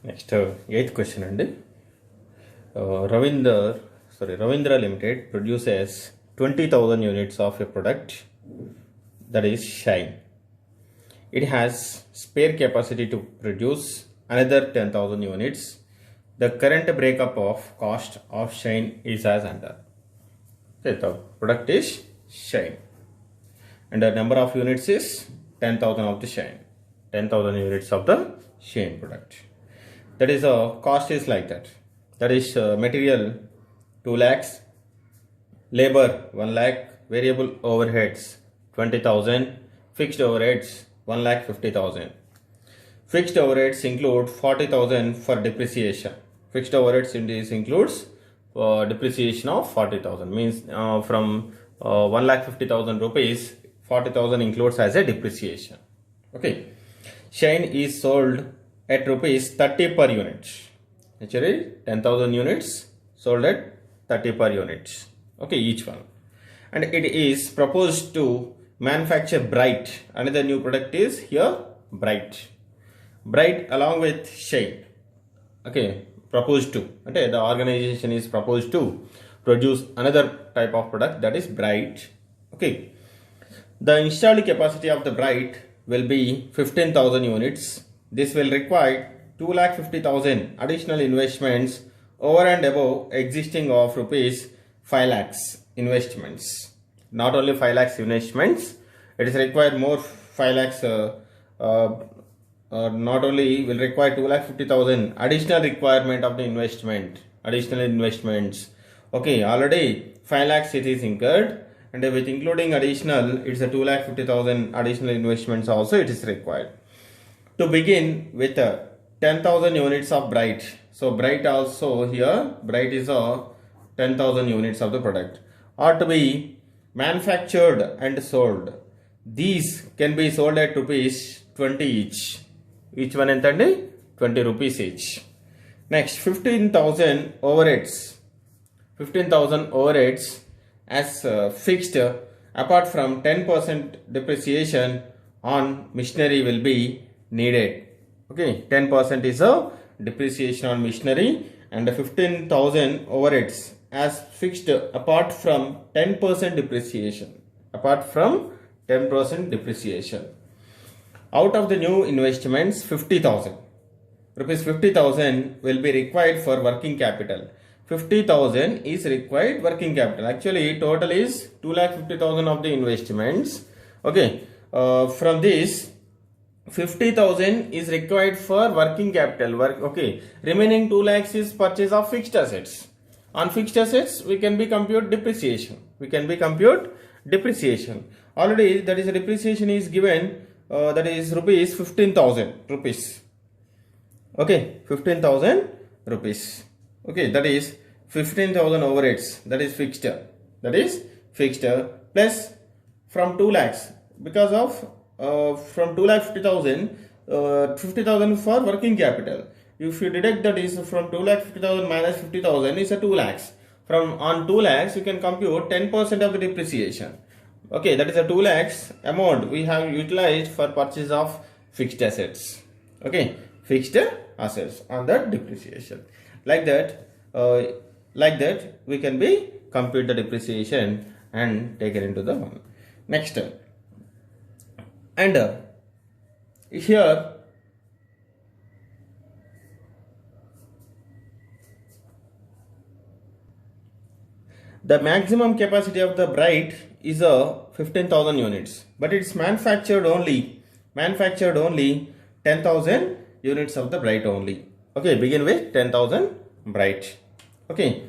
Next, eighth question and Ravindra Limited produces 20,000 units of a product, that is Shine. It has spare capacity to produce another 10,000 units. The current breakup of cost of Shine is as under. Okay, the product is Shine and the number of units is 10,000 of the Shine. 10,000 units of the Shine product. That is cost is like that. That is material 2 lakhs, labor 1 lakh, variable overheads 20,000, fixed overheads 1,50,000. Fixed overheads include 40,000 for depreciation. Fixed overheads in this includes depreciation of 40,000, means from 1,50,000 rupees, 40,000 includes as a depreciation. Okay, Shine is sold at rupees 30 per unit. Actually 10,000 units sold at 30 per unit. Okay, each one. And it is proposed to manufacture Bright. Another new product is here Bright. Bright along with Shine. Okay, proposed to. Okay, the organization is proposed to produce another type of product, that is Bright. Okay, the installed capacity of the Bright will be 15,000 units. This will require 2,50,000 additional investments over and above existing of rupees 5 lakhs investments. Not only 5 lakhs investments, it is required more 5 lakhs. Not only will require 2,50,000 additional requirement of the investment, additional investments. Okay, already 5 lakhs it is incurred, and with including additional, it's a 2,50,000 additional investments also it is required. To begin with 10,000 units of Bright. So Bright also here, Bright is 10,000 units of the product are to be manufactured and sold. These can be sold at rupees 20 each. Each one entandi 20 rupees each. Next, 15,000 overheads. 15,000 overheads as fixed apart from 10% depreciation on machinery will be needed. Okay, 10% is a depreciation on machinery and 15,000 overheads as fixed apart from 10% depreciation. Apart from 10% depreciation. Out of the new investments, 50,000 rupees 50,000 will be required for working capital. 50,000 is required working capital. Actually, total is 2,50,000 of the investments. Okay, from this 50,000 is required for working capital. Okay, remaining 2 lakhs is purchase of fixed assets. On fixed assets, we can be compute depreciation. Already, that is a depreciation is given. That is rupees 15,000 rupees. Okay, 15,000 rupees. Okay, that is 15,000 overheads. That is fixed. Plus from 2 lakhs because of from 2,50,000, 50,000 for working capital. If you deduct that is from 2,50,000 minus 50,000 is a 2 lakhs. From on 2 lakhs you can compute 10% of the depreciation. Okay, that is a 2 lakhs amount we have utilized for purchase of fixed assets. Okay, fixed assets on that depreciation. Like that we can be compute the depreciation and take it into the one. Next, and here the maximum capacity of the Bright is 15,000 units, but it's manufactured only 10,000 units of the Bright only. Okay, begin with 10,000 Bright. Okay,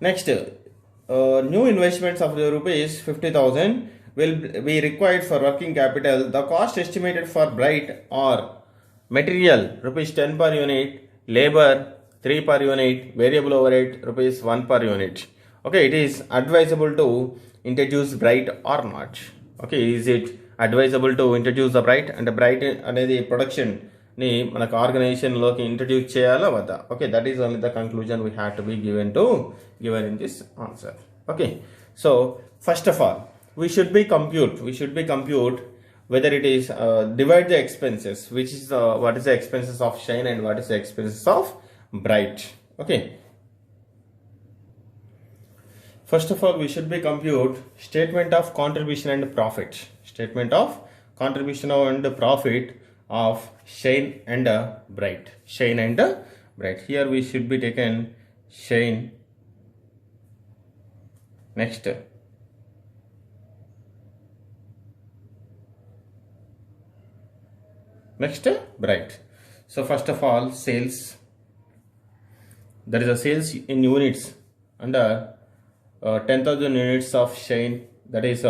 next, new investments of the rupees 50,000 will be required for working capital. The cost estimated for Bright are material rupees 10 per unit, labor 3 per unit, variable overhead rupees 1 per unit. Okay, it is advisable to introduce Bright or not. Okay, is it advisable to introduce the Bright and the Bright అనేది production ని మనకు organisation లోకి introduce చేయాలా వద్దా? Okay, that is only the conclusion we have to be given in this answer. Okay, so first of all we should be compute whether it is divide the expenses, which is what is the expenses of Shine and what is the expenses of Bright. Okay. First of all, we should be compute statement of contribution and profit. Statement of contribution and profit of Shine and Bright. Shine and Bright. Here we should be taken Shine. Next. Next, Bright. So first of all, sales. There is a sales in units under 10,000 units of Shine. That is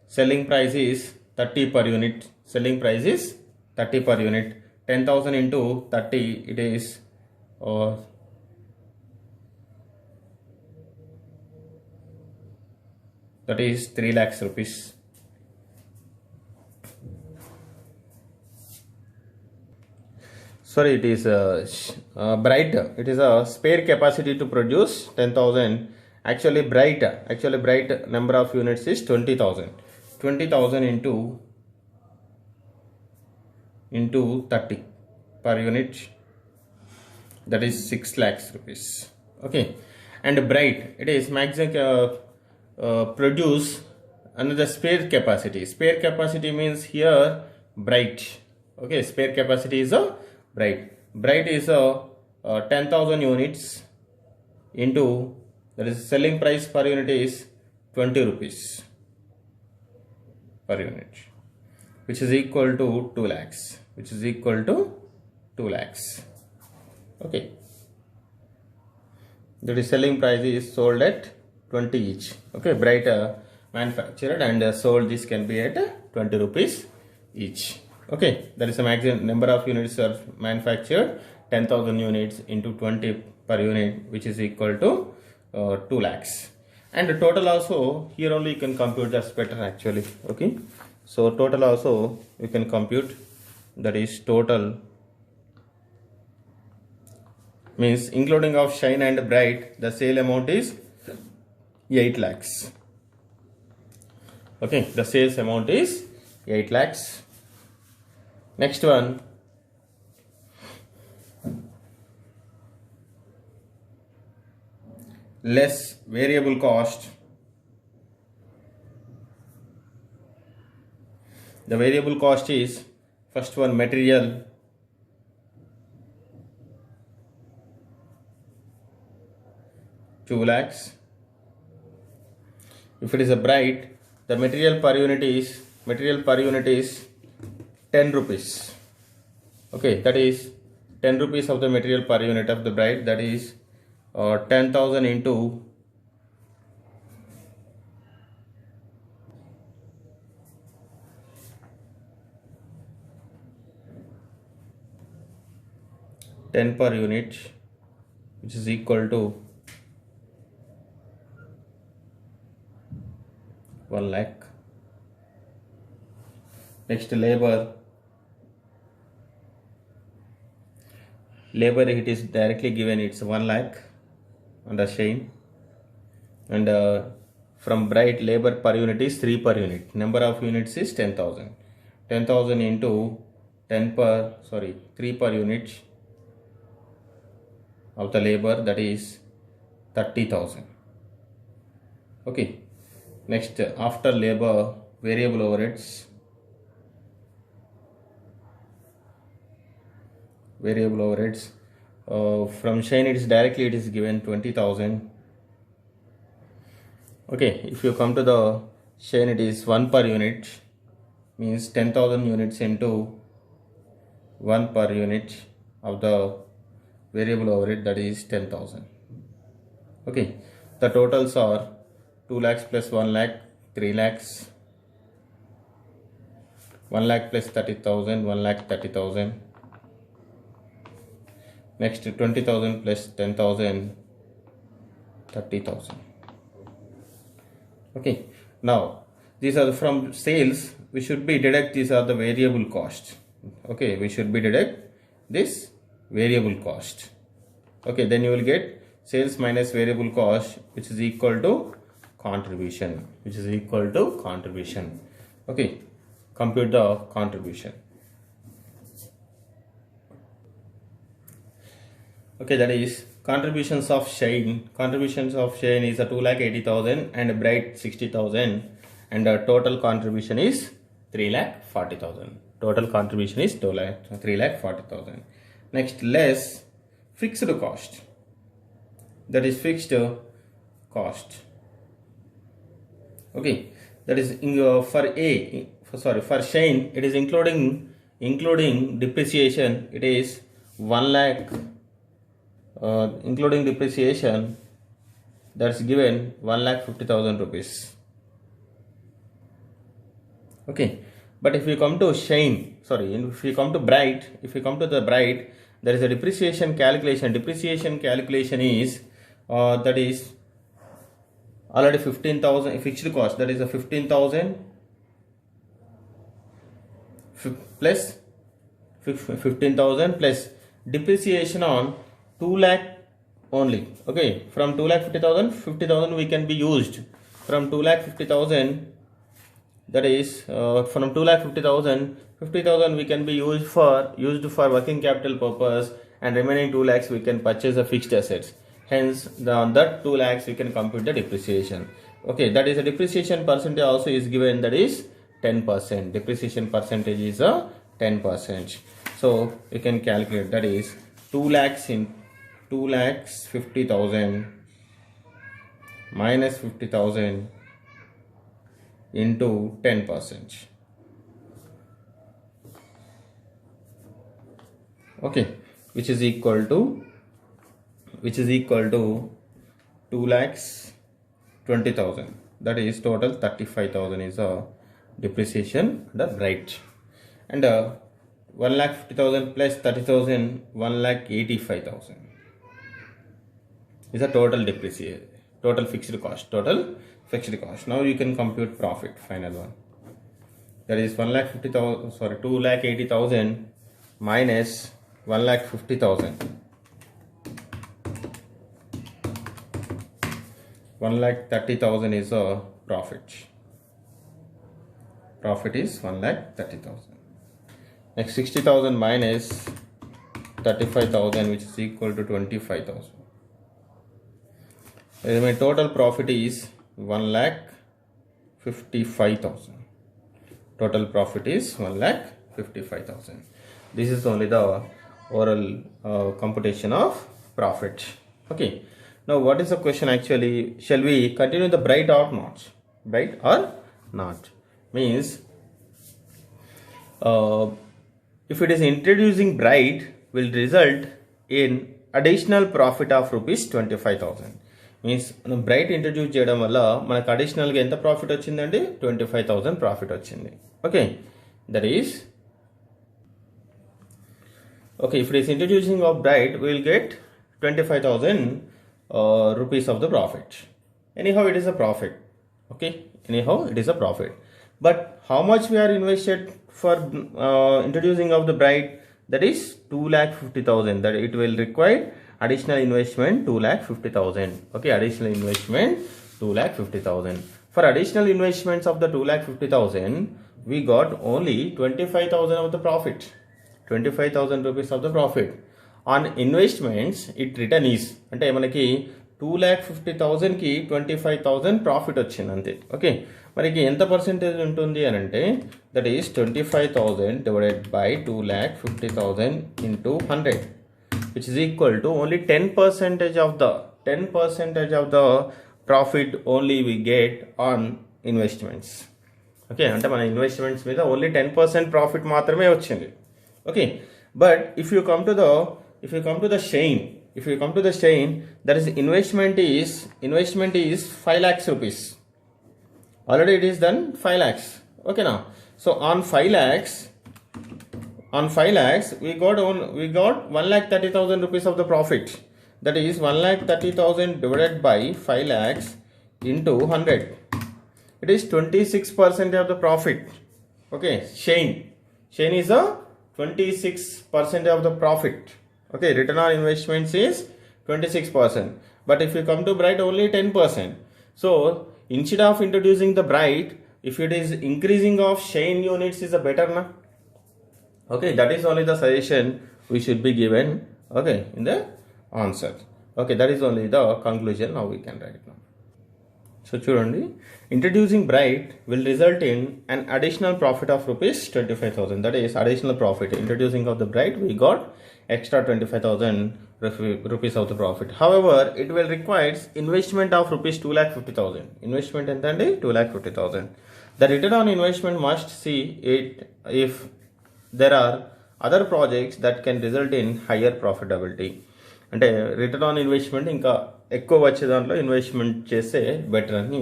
selling price is 30 per unit. Selling price is 30 per unit. 10,000 into 30, it is that is 3 lakhs rupees. Sorry, it is Bright. It is a spare capacity to produce 10,000. Actually, Bright number of units is 20,000. 20,000 into 30 per unit. That is 6 lakhs rupees. Okay, and Bright, it is maximum produce another spare capacity. Spare capacity means here Bright. Okay, spare capacity is a Bright. Bright is a 10,000 units into, that is selling price per unit is 20 rupees per unit, which is equal to 2 lakhs. Which is equal to 2 lakhs. Okay. That is selling price is sold at 20 each. Okay, Bright manufactured and sold, this can be at 20 rupees each. Okay, there is a maximum number of units are manufactured, 10,000 units into 20 per unit, which is equal to 2 lakhs. And the total also, here only you can compute, that's better actually. Okay, so total also you can compute, that is total means including of Shine and Bright, the sale amount is 8 lakhs. Okay, the sales amount is 8 lakhs. Next one, less variable cost. The variable cost is, first one, material. $2 lakhs. If it is a Bright, the material per unit is 10 rupees. Okay, that is 10 rupees of the material per unit of the Bright, that is 10,000 into 10 per unit, which is equal to 1 lakh. Next, labor. Labor, it is directly given, it's 1 lakh on the Shine. And from Bright, labor per unit is 3 per unit. Number of units is 10,000. 10,000 into 3 per unit of the labor, that is 30,000. Okay. Next, after labor, variable overheads. From Shine, it is directly, it is given 20,000. Okay, if you come to the Shine, it is 1 per unit, means 10,000 units into 1 per unit of the variable overhead, that is 10,000. Okay, the totals are 2 lakhs plus 1 lakh, 3 lakhs. 1 lakh plus 30,000, 1 lakh 30,000. Next, 20,000 plus 10,000, 30,000. Okay, now these are from sales, we should be deduct, these are the variable cost. Okay, we should be deduct this variable cost. Okay, then you will get sales minus variable cost, which is equal to contribution. Okay, compute the contribution. Okay, that is contributions of Shine. Contributions of Shine is a 2,80,000 and Bright 60,000, and the total contribution is 3,40,000. Total contribution is 3,40,000. Next, less fixed cost. That is fixed cost. Okay, that is for Shine it is including depreciation. It is 1 lakh. Including depreciation, that's given 1,50,000 rupees. Okay, but if we come to Shine, if we come to the Bright, there is a depreciation calculation. Depreciation calculation is that is already 15,000 fixed cost. That is a 15,000 plus 15,000 plus depreciation on 2 lakh only. Okay, from 2,50,000, 50,000 we can be used. From 2,50,000, that is from 2,50,000, 50,000 we can be used for working capital purpose, and remaining 2 lakhs we can purchase the fixed assets. Hence, on that 2 lakhs we can compute the depreciation. Okay, that is a depreciation percentage also is given, that is 10%. Depreciation percentage is a 10%. So we can calculate, that is 2,50,000 minus 50,000 into 10%. Okay, which is equal to 2,20,000. That is total 35,000 is a depreciation the Bright, and 1,50,000 plus 30,000, 1,85,000 is a total depreciation, total fixed cost. Now you can compute profit, final one. That is 2,80,000 minus 1,50,000. 1,30,000 is a profit. Profit is 1,30,000. Next, 60,000 minus 35,000, which is equal to 25,000. My total profit is 1,55,000. Total profit is 1,55,000. This is only the oral computation of profit. Okay. Now, what is the question actually? Shall we continue the Bright or not? Bright or not? Means, if it is introducing Bright, will result in additional profit of rupees 25,000. Means Bright introduce చేయడం వల్ల మనకు additional గా ఎంత profit వచ్చిందండి? 25,000 profit వచ్చింది. Okay, that is okay. If it is introducing of Bright, we will get 25,000 rupees of the profit. Anyhow, it is a profit. Okay, anyhow it is a profit. But how much we are invested for introducing of the Bright? That is 2,50,000. That it will require additional investment 2,50,000. Okay, additional investment 2,50,000. For additional investments of the 2,50,000, we got only 25,000 of the profit. 25,000 rupees of the profit. On investments, it return is అంటే మనకి 2,50,000 కి 25,000 profit వచ్చింది అంతే. Okay, మనకి ఎంత percentage ఉంటుంది అని అంటే that is 25,000 divided by 2,50,000 into 100, which is equal to only 10% of the profit only we get on investments. Okay, అంటే మన ఇన్వెస్ట్మెంట్స్ మీద ఓన్లీ 10% ప్రాఫిట్ మాత్రమే వచ్చింది. Okay, but if you come to the Shine, that is investment is 5 lakhs rupees. Already it is done 5 lakhs. Okay, now so on 5 lakhs we got 1,30,000 rupees of the profit. That is 1,30,000 divided by 5 lakhs into 100. It is 26% of the profit. Okay, Shine is a 26% of the profit. Okay, return on investments is 26%. But if you come to Bright, only 10%. So instead of introducing the Bright, if it is increasing of Shane units is a better na. Okay, that is only the suggestion we should be given, okay, in the answer. Okay, that is only the conclusion now we can write now. So చూడండి, introducing Bright will result in an additional profit of rupees 25,000. That is additional profit. Introducing of the Bright, we got extra 25,000 rupees of the profit. However, it will require investment of rupees 2,50,000. Investment entandi 2,50,000. The return on investment must see it if there are other projects that can result in higher profitability. అంటే return on investment ఇంకా ఎక్కువ వచ్చే దాంట్లో investment చేస్తే better అని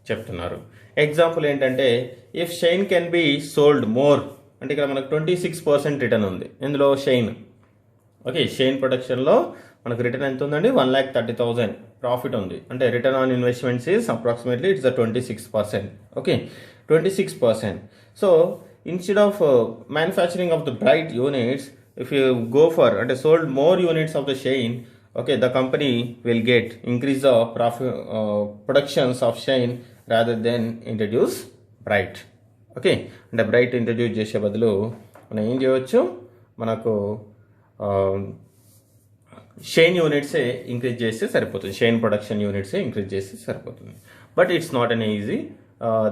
చెప్తున్నారు. Example ఏంటంటే, if shine can be sold more, అంటే ఇక్కడ మనకు 26% రిటర్న్ ఉంది ఇందులో షైన్. ఓకే, షైన్ ప్రొడక్షన్లో మనకు రిటర్న్ ఎంత ఉందండి, 1,30,000 ప్రాఫిట్ ఉంది. అంటే return on investments is approximately it's 26%. Okay, 26%. So instead of manufacturing of the Bright units, if you go for and sold more units of the Shine, okay, the company will get increase the profit productions of Shine rather than introduce Bright. Okay, and Bright introduce చేసే బదులు మనం ఏం చేయవచ్చు, మనకు shine యూనిట్సే increase చేస్తే సరిపోతుంది, shine production యూనిట్సే increase చేస్తే సరిపోతుంది. But it's not an easy.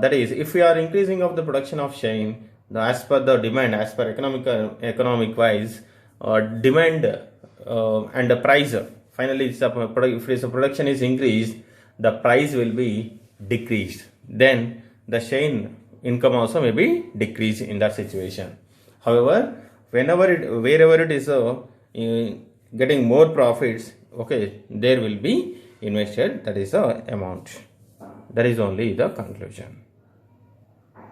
That is if you are increasing of the production of shine, as per the demand, as per economic wise, demand and the price, finally if the production is increased, the price will be decreased, then the Shine income also may be decreased in that situation. However, wherever it is getting more profits, okay, there will be invested, that is the amount. That is only the conclusion.